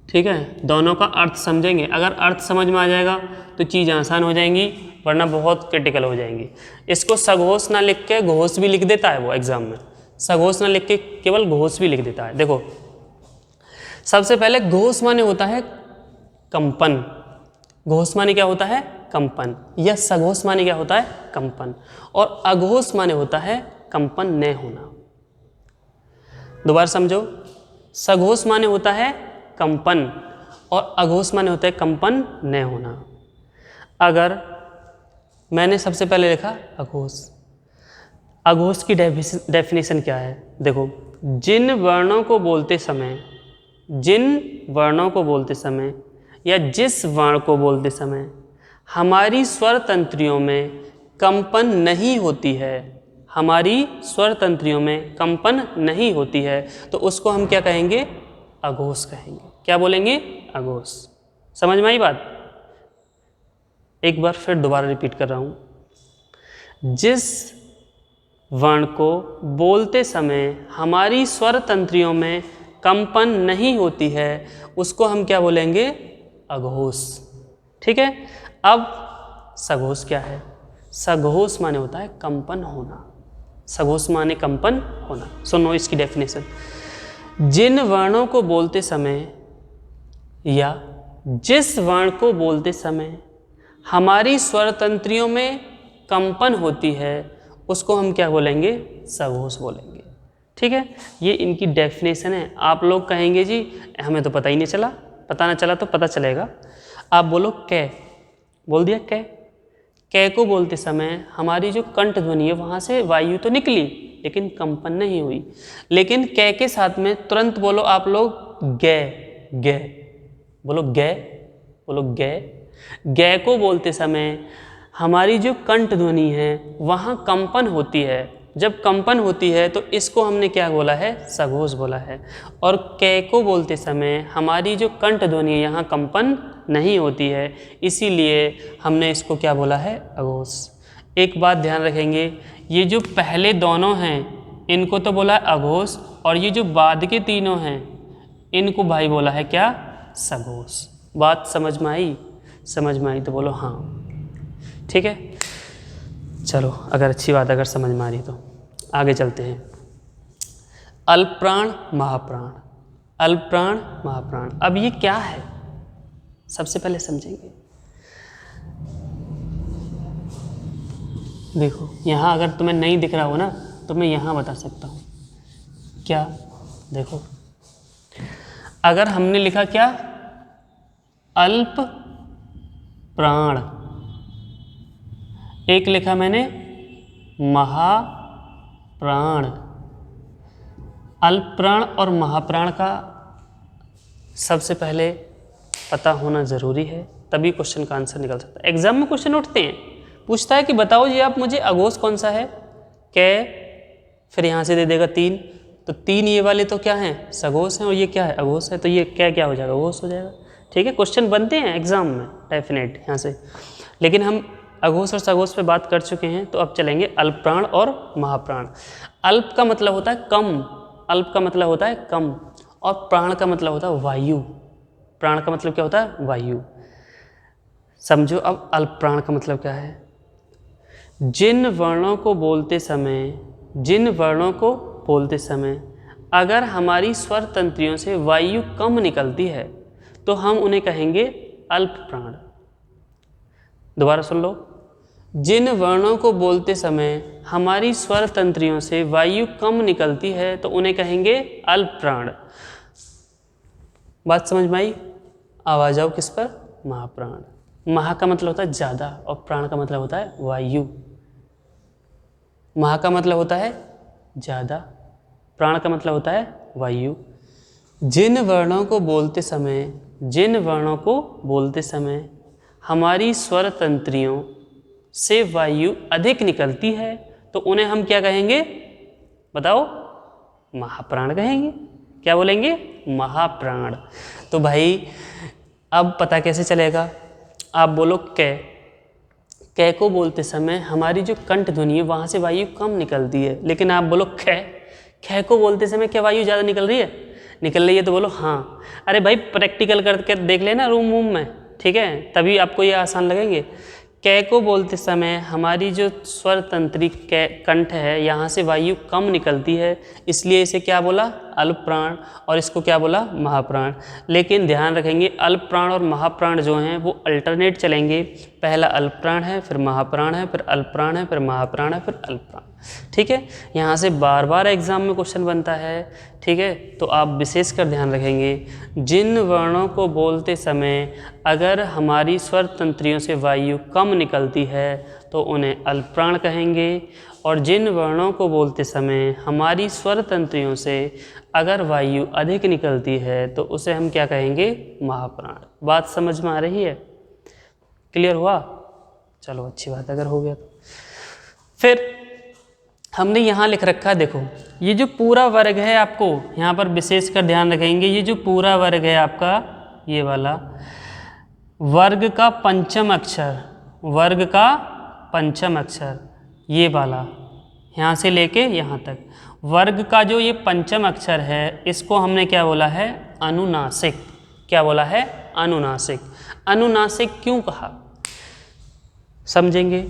ठीक है, दोनों का अर्थ समझेंगे। अगर अर्थ समझ में आ जाएगा तो चीज़ आसान हो जाएंगी, वरना बहुत क्रिटिकल हो जाएंगी। इसको सघोष ना लिख के घोष भी लिख देता है वो एग्जाम में। सघोष ना लिख के केवल घोष भी लिख देता है। देखो, सबसे पहले घोष माने होता है कंपन। घोष माने क्या होता है? कंपन। या सघोष माने क्या होता है? कंपन। और अघोष माने होता है कंपन न होना। दोबारा समझो, सघोष माने होता है कंपन और अघोष माने होता है कंपन न होना। अगर मैंने सबसे पहले लिखा अघोष, अघोष की डेफिनेशन क्या है? देखो, जिन वर्णों को बोलते समय या जिस वर्ण को बोलते समय हमारी स्वर तंत्रियों में कंपन नहीं होती है, हमारी स्वर तंत्रियों में कंपन नहीं होती है, तो उसको हम क्या कहेंगे? अघोष कहेंगे। क्या बोलेंगे? अघोष। समझ में आई बात? एक बार फिर दोबारा रिपीट कर रहा हूँ। जिस वर्ण को बोलते समय हमारी स्वर तंत्रियों में कंपन नहीं होती है, उसको हम क्या बोलेंगे? अघोष। ठीक है, अब सघोष क्या है? सघोष माने होता है कंपन होना। सघोष माने कंपन होना। सुनो इसकी डेफिनेशन। जिन वर्णों को बोलते समय या जिस वर्ण को बोलते समय हमारी स्वर तंत्रियों में कंपन होती है, उसको हम क्या बोलेंगे? सघोष बोलेंगे। ठीक है, ये इनकी डेफिनेशन है। आप लोग कहेंगे जी हमें तो पता ही नहीं चला। पता ना चला तो पता चलेगा। आप बोलो कै, बोल दिया कै। कै को बोलते समय हमारी जो कंठ ध्वनि है वहाँ से वायु तो निकली लेकिन कंपन नहीं हुई। लेकिन कै के साथ में तुरंत बोलो आप लोग गे, गे, बोलो गे, बोलो गे। गे को बोलते समय हमारी जो कंठ ध्वनि है वहाँ कंपन होती है। जब कंपन होती है तो इसको हमने क्या बोला है? सघोष बोला है। और कै को बोलते समय हमारी जो कंठ ध्वनि है यहाँ कंपन नहीं होती है, इसीलिए हमने इसको क्या बोला है? अघोष। एक बात ध्यान रखेंगे, ये जो पहले दोनों हैं इनको तो बोला है अघोष, और ये जो बाद के तीनों हैं इनको भाई बोला है क्या? सघोष। बात समझ में आई? समझ में आई तो बोलो हाँ। ठीक है, चलो अगर अच्छी बात अगर समझ में आ रही तो आगे चलते हैं। अल्पप्राण महाप्राण, अल्पप्राण महाप्राण। अब ये क्या है सबसे पहले समझेंगे। देखो यहाँ अगर तुम्हें नहीं दिख रहा हो ना तो मैं यहाँ बता सकता हूँ क्या। देखो अगर हमने लिखा क्या? अल्प प्राण, एक लिखा मैंने महाप्राण। अल्प प्राण और महाप्राण का सबसे पहले पता होना ज़रूरी है, तभी क्वेश्चन का आंसर निकल सकता है। एग्जाम में क्वेश्चन उठते हैं, पूछता है कि बताओ जी आप मुझे अघोष कौन सा है? कै, फिर यहाँ से दे देगा 3, तो 3 ये वाले तो क्या हैं? सघोष हैं, और ये क्या है? अघोष है। तो ये क्या हो जाएगा? अघोष हो जाएगा। ठीक है, क्वेश्चन बनते हैं एग्जाम में डेफिनेट यहाँ से, लेकिन हम अघोष और सघोष पे बात कर चुके हैं। तो अब चलेंगे अल्पप्राण और महाप्राण। अल्प का मतलब होता है कम, अल्प का मतलब होता है कम, और प्राण का मतलब होता है वायु। प्राण का मतलब क्या होता है? वायु। समझो अब अल्प प्राण का मतलब क्या है? जिन वर्णों को बोलते समय अगर हमारी स्वर तंत्रियों से वायु कम निकलती है तो हम उन्हें कहेंगे अल्प प्राण। दोबारा सुन लो, जिन वर्णों को बोलते समय हमारी स्वर तंत्रियों से वायु कम निकलती है तो उन्हें कहेंगे अल्प प्राण। बात समझ में आई? आ जाओ किस पर? महाप्राण। महा का मतलब होता है ज़्यादा, और प्राण का मतलब होता है वायु। महा का मतलब होता है ज़्यादा, प्राण का मतलब होता है वायु। जिन वर्णों को बोलते समय हमारी स्वर तंत्रियों से वायु अधिक निकलती है तो उन्हें हम क्या कहेंगे? बताओ, महाप्राण कहेंगे। क्या बोलेंगे? महाप्राण। तो भाई अब पता कैसे चलेगा? आप बोलो कै, कै को बोलते समय हमारी जो कंठ ध्वनि है वहाँ से वायु कम निकलती है, लेकिन आप बोलो कै, कै को बोलते समय क्या वायु ज़्यादा निकल रही है? निकल रही है तो बोलो हाँ। अरे भाई प्रैक्टिकल करके देख लेना रूम में, ठीक है, तभी आपको ये आसान लगेंगे। कै को बोलते समय हमारी जो स्वर तंत्री कंठ है यहाँ से वायु कम निकलती है, इसलिए इसे क्या बोला? अल्प प्राण, और इसको क्या बोला? महाप्राण। लेकिन ध्यान रखेंगे अल्प प्राण और महाप्राण जो हैं वो अल्टरनेट चलेंगे। पहला अल्प प्राण है, फिर महाप्राण है, फिर अल्प प्राण है, फिर महाप्राण है, फिर अल्प प्राण। ठीक है, यहाँ से बार बार एग्जाम में क्वेश्चन बनता है। ठीक है, तो आप विशेषकर ध्यान रखेंगे, जिन वर्णों को बोलते समय अगर हमारी स्वर तंत्रियों से वायु कम निकलती है तो उन्हें अल्प प्राण कहेंगे, और जिन वर्णों को बोलते समय हमारी स्वर तंत्रियों से अगर वायु अधिक निकलती है तो उसे हम क्या कहेंगे? महाप्राण। बात समझ में आ रही है? क्लियर हुआ? चलो अच्छी बात अगर हो गया तो। फिर हमने यहाँ लिख रखा है, देखो ये जो पूरा वर्ग है, आपको यहाँ पर विशेष कर ध्यान रखेंगे, ये जो पूरा वर्ग है आपका ये वाला, वर्ग का पंचम अक्षर, वर्ग का पंचम अक्षर ये वाला, यहाँ से लेके यहाँ तक वर्ग का जो ये पंचम अक्षर है इसको हमने क्या बोला है? अनुनासिक। क्या बोला है? अनुनासिक। अनुनासिक क्यों कहा समझेंगे।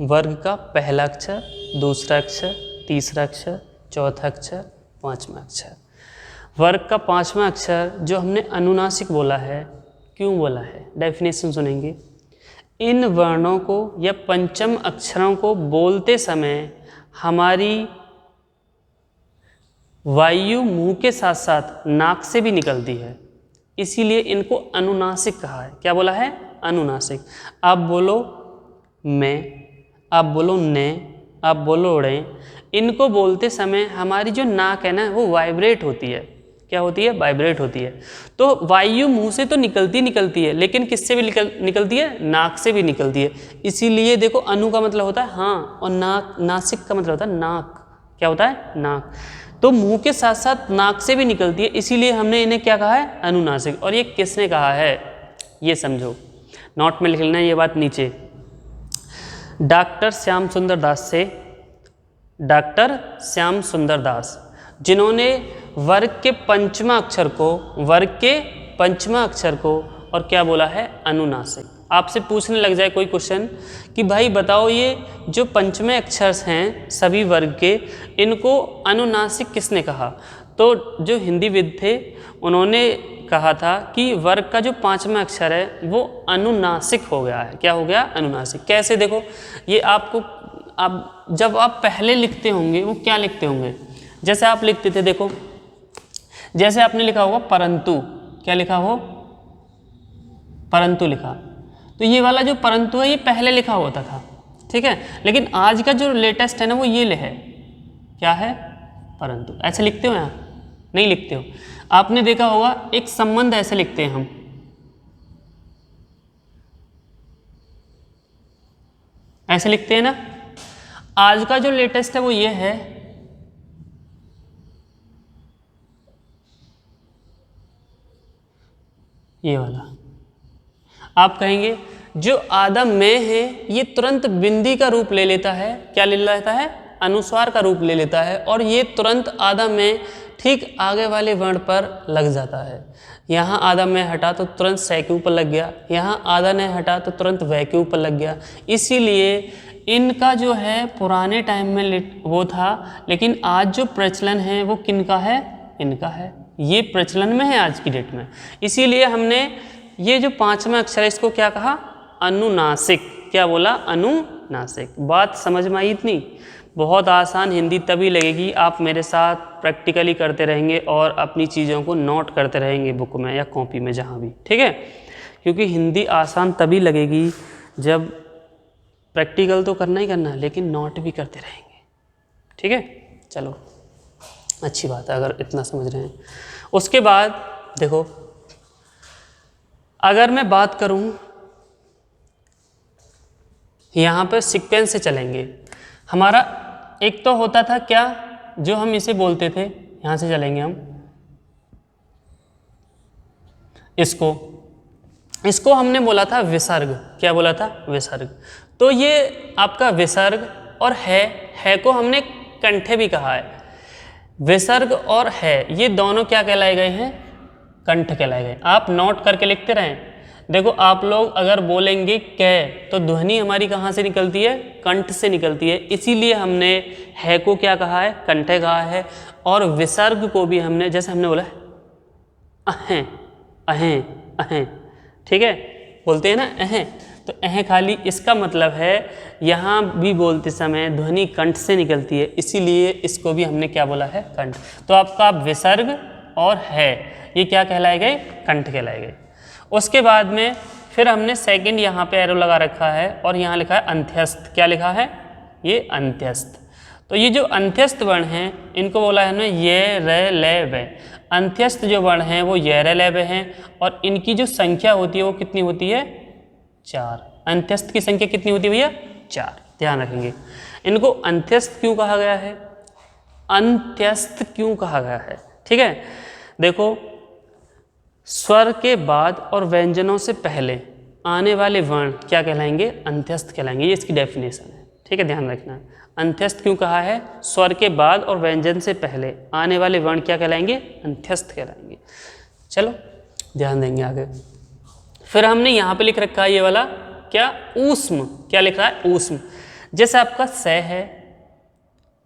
वर्ग का पहला अक्षर, दूसरा अक्षर, तीसरा अक्षर, चौथा अक्षर, पांचवा अक्षर। वर्ग का पांचवा अक्षर जो हमने अनुनासिक बोला है, क्यों बोला है? डेफिनेशन सुनेंगे। इन वर्णों को या पंचम अक्षरों को बोलते समय हमारी वायु मुंह के साथ साथ नाक से भी निकलती है। इसीलिए इनको अनुनासिक कहा है। क्या बोला है? अनुनासिक। आप बोलो मैं, आप बोलो ने, आप बोलो रे, इनको बोलते समय हमारी जो नाक है ना वो वाइब्रेट होती है। क्या होती है? वाइब्रेट होती है। तो वायु मुंह से तो निकलती है, लेकिन किससे भी निकलती है? नाक से भी निकलती है। इसीलिए देखो अनु का मतलब होता है हाँ, और नाक, नासिक का मतलब होता है नाक। क्या होता है? नाक। तो मुंह के साथ साथ नाक से भी निकलती है, इसीलिए हमने इन्हें क्या कहा है? अनुनासिक। और ये किसने कहा है ये समझो, नोट में लिख लेना ये बात नीचे। डॉक्टर श्याम सुंदर दास से, डॉक्टर श्याम सुंदर दास, जिन्होंने वर्ग के पंचमा अक्षर को और क्या बोला है? अनुनासिक। आपसे पूछने लग जाए कोई क्वेश्चन कि भाई बताओ ये जो पंचमे अक्षर हैं सभी वर्ग के, इनको अनुनासिक किसने कहा? तो जो हिंदीविद थे उन्होंने कहा था कि वर्ग का जो पांचवा अक्षर है वो अनुनासिक हो गया है। क्या हो गया? अनुनासिक। कैसे? देखो ये आपको, आप जब आप पहले लिखते होंगे वो क्या लिखते होंगे? जैसे आप लिखते थे, देखो जैसे आपने लिखा होगा परंतु, क्या लिखा हो? परंतु लिखा। तो ये वाला जो परंतु है ये पहले लिखा होता था, ठीक है। लेकिन आज का जो लेटेस्ट है ना वो ये है, क्या है? परंतु। ऐसे लिखते हो यहाँ? नहीं लिखते हो। आपने देखा होगा एक संबंध ऐसे लिखते हैं हम, ऐसे लिखते हैं ना। आज का जो लेटेस्ट है वो ये है, ये वाला। आप कहेंगे जो आधा में है ये तुरंत बिंदी का रूप ले लेता है। क्या ले लेता है? अनुस्वार का रूप ले लेता है, और ये तुरंत आधा में ठीक आगे वाले वर्ण पर लग जाता है। यहाँ आधा में हटा तो तुरंत से के ऊपर लग गया, यहाँ आधा ने हटा तो तुरंत वह के ऊपर लग गया। इसीलिए इनका जो है पुराने टाइम में वो था, लेकिन आज जो प्रचलन है वो किनका है? इनका है। ये प्रचलन में है आज की डेट में। इसीलिए हमने ये जो पांचवा अक्षर है इसको क्या कहा? अनुनासिक। क्या बोला? अनुनासिक। बात समझ में आई इतनी? बहुत आसान हिंदी तभी लगेगी आप मेरे साथ प्रैक्टिकली करते रहेंगे और अपनी चीज़ों को नोट करते रहेंगे बुक में या कॉपी में, जहाँ भी, ठीक है। क्योंकि हिंदी आसान तभी लगेगी जब प्रैक्टिकल तो करना ही करना है, लेकिन नोट भी करते रहेंगे, ठीक है। चलो अच्छी बात है अगर इतना समझ रहे हैं। उसके बाद देखो, अगर मैं बात करूं, यहाँ पर सीक्वेंस से चलेंगे। हमारा एक तो होता था क्या, जो हम इसे बोलते थे, यहाँ से चलेंगे हम, इसको हमने बोला था विसर्ग। क्या बोला था? विसर्ग। तो ये आपका विसर्ग और है को हमने कंठे भी कहा है। विसर्ग और है ये दोनों क्या कहलाए गए हैं? कंठ कहलाए गए। आप नोट करके लिखते रहें। देखो आप लोग अगर बोलेंगे कै, तो ध्वनि हमारी कहाँ से निकलती है? कंठ से निकलती है। इसीलिए हमने है को क्या कहा है? कंठे कहा है। और विसर्ग को भी हमने, जैसे हमने बोला अहें अहें अहें, ठीक है, बोलते हैं ना अहें, तो अहें खाली, इसका मतलब है यहाँ भी बोलते समय ध्वनि कंठ से निकलती है, इसीलिए इसको भी हमने क्या बोला है? कंठ। तो आपका विसर्ग और है ये क्या कहलाए गए? कंठ कहलाए गए। उसके बाद में फिर हमने सेकंड यहाँ पे एरो लगा रखा है और यहाँ लिखा है अंत्यस्थ। क्या लिखा है? ये अंत्यस्थ। तो ये जो अंत्यस्थ वर्ण हैं इनको बोला है ना ये रे ले वे। अंत्यस्थ जो वर्ण हैं वो ये रे ले वे हैं, और इनकी जो संख्या होती है वो कितनी होती है? 4। अंत्यस्थ की संख्या कितनी होती है भैया? 4। ध्यान रखेंगे। इनको अंत्यस्थ क्यों कहा गया है? अंत्यस्थ क्यों कहा गया है? ठीक है, देखो स्वर के बाद और व्यंजनों से पहले आने वाले वर्ण क्या कहलाएंगे? अंत्यस्थ कहलाएंगे। ये इसकी डेफिनेशन है, ठीक है, ध्यान रखना है। अंत्यस्थ क्यों कहा है? स्वर के बाद और व्यंजन से पहले आने वाले वर्ण क्या कहलाएंगे? अंत्यस्थ कहलाएंगे। चलो ध्यान देंगे आगे। फिर हमने यहाँ पे लिख रखा है ये वाला क्या? ऊष्म। क्या लिख रहा है? ऊष्म। जैसे आपका स है,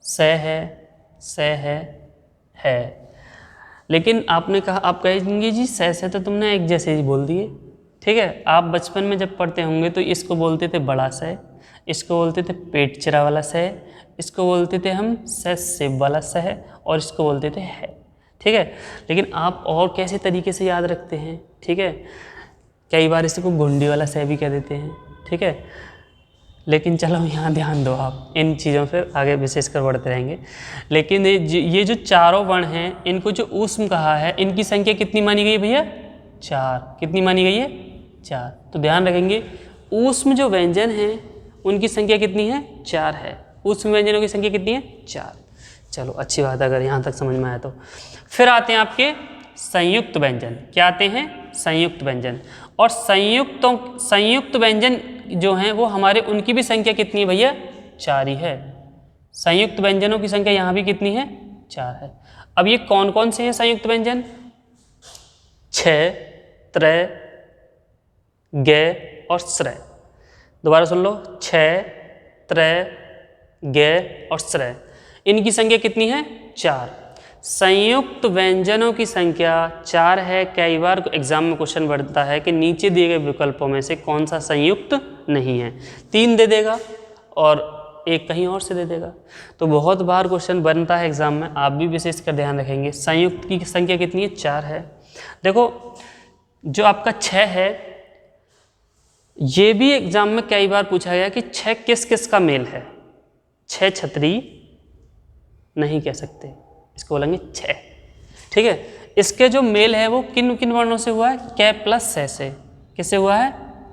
स है, स है, लेकिन आपने कहा, आप कहेंगे जी से तो तुमने एक जैसे ही बोल दिए, ठीक है। आप बचपन में जब पढ़ते होंगे तो इसको बोलते थे बड़ा से, इसको बोलते थे पेट चिरा वाला से, इसको बोलते थे हम से वाला से, और इसको बोलते थे है। ठीक है। लेकिन आप और कैसे तरीके से याद रखते हैं, ठीक है, कई बार इसको घुंडी वाला सह भी कह देते हैं, ठीक है। लेकिन चलो यहाँ ध्यान दो, आप इन चीज़ों पर आगे विशेषकर बढ़ते रहेंगे। लेकिन ये जो चारों वर्ण हैं, इनको जो ऊष्म कहा है, इनकी संख्या कितनी मानी गई भैया? 4। कितनी मानी गई है? 4। तो ध्यान रखेंगे ऊष्म जो व्यंजन हैं उनकी संख्या कितनी है? 4 है। ऊष्म व्यंजनों की संख्या कितनी है? 4। चलो अच्छी बात है अगर यहाँ तक समझ में आया तो। फिर आते हैं आपके संयुक्त व्यंजन। क्या आते हैं? संयुक्त व्यंजन। और संयुक्त व्यंजन जो हैं वो हमारे, उनकी भी संख्या कितनी है भैया? 4 ही है। संयुक्त व्यंजनों की संख्या यहाँ भी कितनी है? 4 है। अब ये कौन कौन से हैं संयुक्त व्यंजन? क्षय, त्रय, ज्ञ और श्रय। दोबारा सुन लो, क्षय, त्रय, ज्ञ और श्रय, इनकी संख्या कितनी है? 4। संयुक्त व्यंजनों की संख्या 4 है। कई बार एग्जाम में क्वेश्चन बनता है कि नीचे दिए गए विकल्पों में से कौन सा संयुक्त नहीं है। 3 दे देगा और 1 कहीं और से दे देगा। तो बहुत बार क्वेश्चन बनता है एग्जाम में, आप भी विशेषकर ध्यान रखेंगे। संयुक्त की संख्या कितनी है? 4 है। देखो जो आपका 6 है, ये भी एग्जाम में कई बार पूछा गया कि 6 किस किस का मेल है। 6 छतरी नहीं कह सकते, इसको बोलेंगे 6, ठीक है। इसके जो मेल है वो किन किन वर्णों से हुआ है? कै प्लस सै से। किससे हुआ है?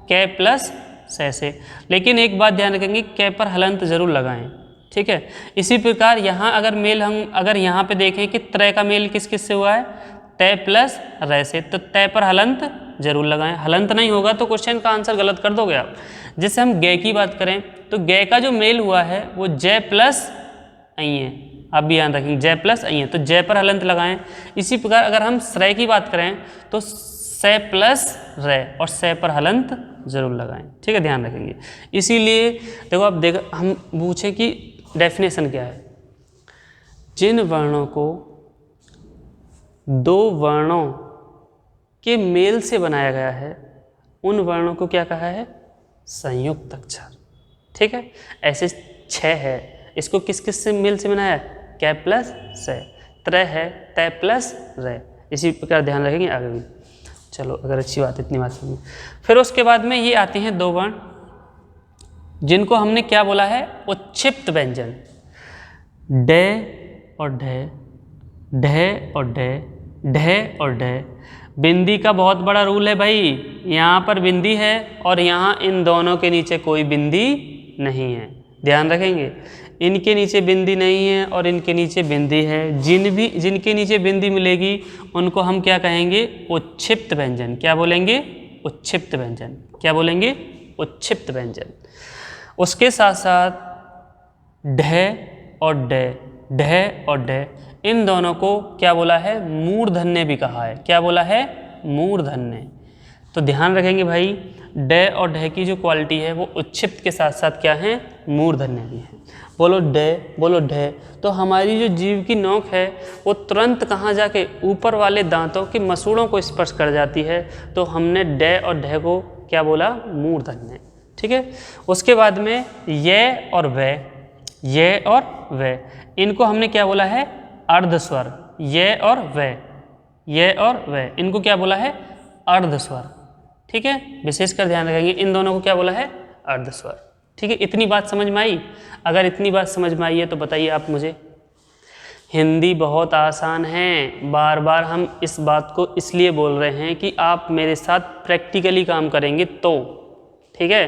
कै प्लस सै से। लेकिन एक बात ध्यान रखेंगे, कै पर हलंत जरूर लगाएं, ठीक है। इसी प्रकार यहाँ अगर मेल हम अगर यहाँ पे देखें कि त्रय का मेल किस किस से हुआ है? तय प्लस रै से। तो तय पर हलंत जरूर लगाएं। हलंत नहीं होगा तो क्वेश्चन का आंसर गलत कर दोगे आप। जैसे हम गै की बात करें तो गै का जो मेल हुआ है वो जय प्लस ऐ है। आप भी ध्यान रखेंगे, जय प्लस ऐ है, तो जय पर हलंत लगाएं। इसी प्रकार अगर हम श्रय की बात करें तो सै प्लस रै और सै पर हलंत जरूर लगाएं, ठीक है, ध्यान रखेंगे। इसीलिए देखो आप हम पूछे कि डेफिनेशन क्या है। जिन वर्णों को 2 वर्णों के मेल से बनाया गया है उन वर्णों को क्या कहा है? संयुक्त अक्षर, ठीक है। ऐसे 6 है, इसको किस किस से मेल से बनाया है? कै प्लस सै। त्रय है तय प्लस रै। इसी प्रकार ध्यान रखेंगे आगे भी। चलो अगर अच्छी बात, इतनी बात समझिए। फिर उसके बाद में ये आते हैं 2 वर्ण जिनको हमने क्या बोला है? उच्छिप्त व्यंजन। डे और ढे, ढे और ढे, ढे और ढे। बिंदी का बहुत बड़ा रूल है भाई। यहाँ पर बिंदी है और यहाँ इन दोनों के नीचे कोई बिंदी नहीं है। ध्यान रखेंगे, इनके नीचे बिंदी नहीं है और इनके नीचे बिंदी है। जिनके नीचे बिंदी मिलेगी उनको हम क्या कहेंगे? उच्छिप्त व्यंजन। क्या बोलेंगे? उच्छिप्त व्यंजन। क्या बोलेंगे? उच्छिप्त व्यंजन। उसके साथ साथ ढे और डे, ढे और डे, इन दोनों को क्या बोला है? मूर्धन्य भी कहा है। क्या बोला है? मूर्धन्य। तो ध्यान रखेंगे भाई, डे और ढे की जो क्वालिटी है वो उच्छिप्त के साथ साथ क्या है? मूर्धन्य भी है। बोलो डे, बोलो ढे, तो हमारी जो जीभ की नोक है वो तुरंत कहाँ जाके? ऊपर वाले दांतों के मसूड़ों को स्पर्श कर जाती है। तो हमने डे और ढे को क्या बोला? मूर्धन्य, ठीक है। उसके बाद में ये और वे, ये और वे, इनको हमने क्या बोला है? अर्धस्वर। ये और वे, ये और वे, इनको क्या बोला है? अर्धस्वर, ठीक है। विशेषकर ध्यान रखेंगे, इन दोनों को क्या बोला है? अर्धस्वर, ठीक है। इतनी बात समझ में आई? अगर इतनी बात समझ में आई है तो बताइए आप मुझे। हिंदी बहुत आसान है। बार बार हम इस बात को इसलिए बोल रहे हैं कि आप मेरे साथ प्रैक्टिकली काम करेंगे तो, ठीक है।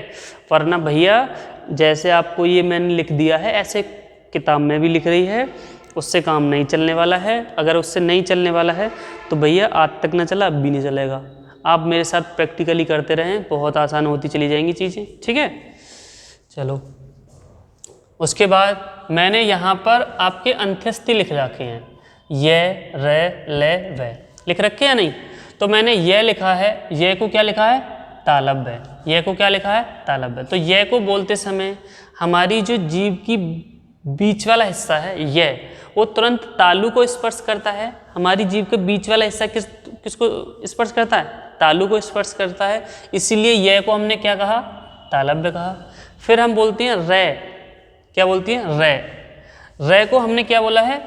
वरना भैया जैसे आपको ये मैंने लिख दिया है ऐसे किताब में भी लिख रही है, उससे काम नहीं चलने वाला है। अगर उससे नहीं चलने वाला है तो भैया आज तक ना चला, अब भी नहीं चलेगा। आप मेरे साथ प्रैक्टिकली करते रहें, बहुत आसान होती चली जाएंगी चीज़ें, ठीक है। चलो उसके बाद मैंने यहाँ पर आपके अंत्यस्ति लिख रखे हैं, ये, रे, ले, वे लिख रखे हैं नहीं? तो मैंने ये लिखा है, ये को क्या लिखा है? तालव्य। ये को क्या लिखा है? तालव्य। तो ये को बोलते समय हमारी जो जीभ की बीच वाला हिस्सा है ये, वो तुरंत तालु को स्पर्श करता है। हमारी जीभ के बीच वाला हिस्सा किसको स्पर्श करता है? तालु को स्पर्श करता है। इसीलिए ये को हमने क्या कहा? तालव्य कहा। फिर हम बोलते हैं रे, क्या बोलती हैं? रे। रे को हमने क्या बोला है?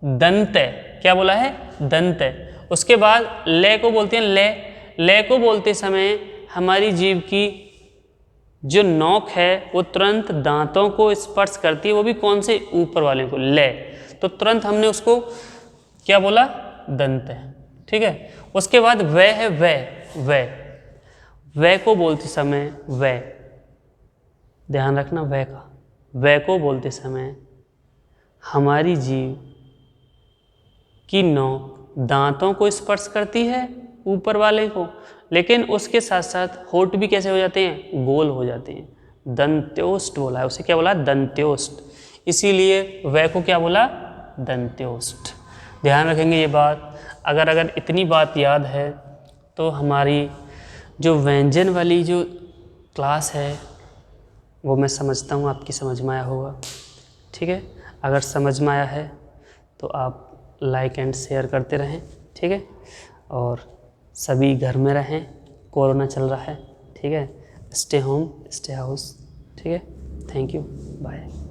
दंत्य। क्या बोला है, दंत है। उसके बाद ले को बोलते हैं ले। ले को बोलते समय हमारी जीभ की जो नोक है वो तुरंत दांतों को स्पर्श करती है, वो भी कौन से, ऊपर वाले को, ले। तो तुरंत हमने उसको क्या बोला, दंत है। ठीक है। उसके बाद वह है वह। वह को बोलते समय वह, ध्यान रखना वह का, वह को बोलते समय हमारी जीभ की नोक दांतों को स्पर्श करती है, ऊपर वाले को, लेकिन उसके साथ साथ होंठ भी कैसे हो जाते हैं, गोल हो जाते हैं। दंत्योष्ट बोला है, उसे क्या बोला, दंत्योष्ट। इसीलिए वह को क्या बोला, दंत्योष्ट। ध्यान रखेंगे ये बात। अगर इतनी बात याद है तो हमारी जो व्यंजन वाली जो क्लास है वो मैं समझता हूँ आपकी समझ में आया होगा। ठीक है। अगर समझ में आया है तो आप लाइक एंड शेयर करते रहें। ठीक है। और सभी घर में रहें, कोरोना चल रहा है। ठीक है। Stay home stay house. ठीक है। Thank you, bye.